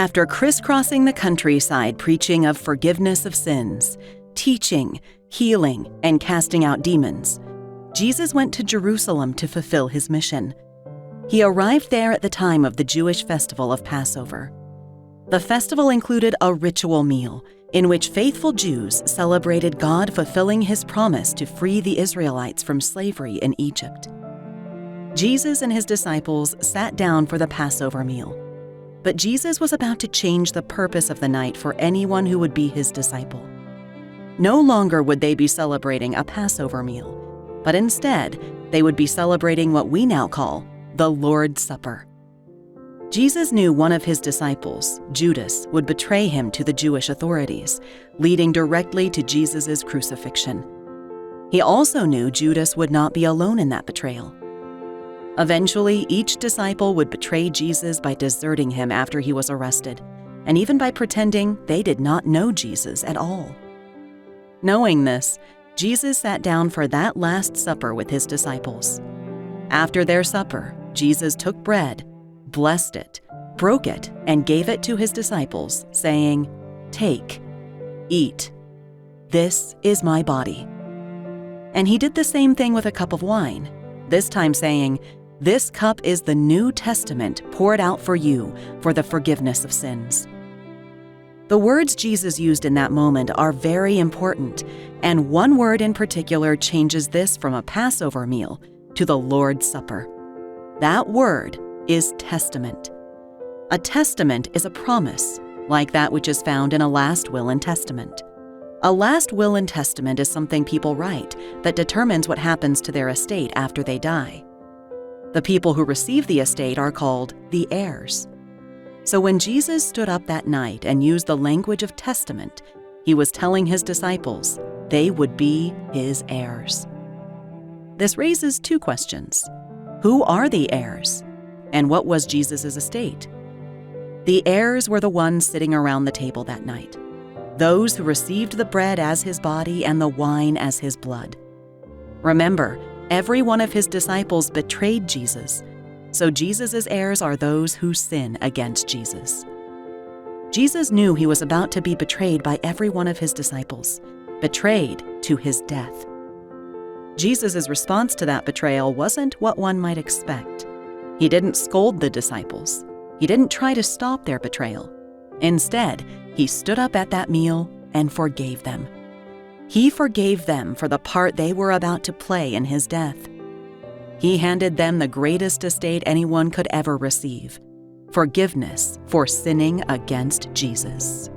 After crisscrossing the countryside preaching of forgiveness of sins, teaching, healing, and casting out demons, Jesus went to Jerusalem to fulfill his mission. He arrived there at the time of the Jewish festival of Passover. The festival included a ritual meal in which faithful Jews celebrated God fulfilling his promise to free the Israelites from slavery in Egypt. Jesus and his disciples sat down for the Passover meal. But Jesus was about to change the purpose of the night for anyone who would be his disciple. No longer would they be celebrating a Passover meal, but instead, they would be celebrating what we now call the Lord's Supper. Jesus knew one of his disciples, Judas, would betray him to the Jewish authorities, leading directly to Jesus' crucifixion. He also knew Judas would not be alone in that betrayal. Eventually, each disciple would betray Jesus by deserting him after he was arrested, and even by pretending they did not know Jesus at all. Knowing this, Jesus sat down for that Last Supper with his disciples. After their supper, Jesus took bread, blessed it, broke it, and gave it to his disciples, saying, "Take, eat. This is my body." And he did the same thing with a cup of wine, this time saying, "This cup is the New Testament poured out for you for the forgiveness of sins." The words Jesus used in that moment are very important, and one word in particular changes this from a Passover meal to the Lord's Supper. That word is testament. A testament is a promise, like that which is found in a last will and testament. A last will and testament is something people write that determines what happens to their estate after they die. The people who receive the estate are called the heirs. So when Jesus stood up that night and used the language of testament, he was telling his disciples they would be his heirs. This raises two questions. Who are the heirs? And what was Jesus' estate? The heirs were the ones sitting around the table that night, those who received the bread as his body and the wine as his blood. Remember, every one of his disciples betrayed Jesus, so Jesus' heirs are those who sin against Jesus. Jesus knew he was about to be betrayed by every one of his disciples, betrayed to his death. Jesus' response to that betrayal wasn't what one might expect. He didn't scold the disciples. He didn't try to stop their betrayal. Instead, he stood up at that meal and forgave them. He forgave them for the part they were about to play in his death. He handed them the greatest estate anyone could ever receive: forgiveness for sinning against Jesus.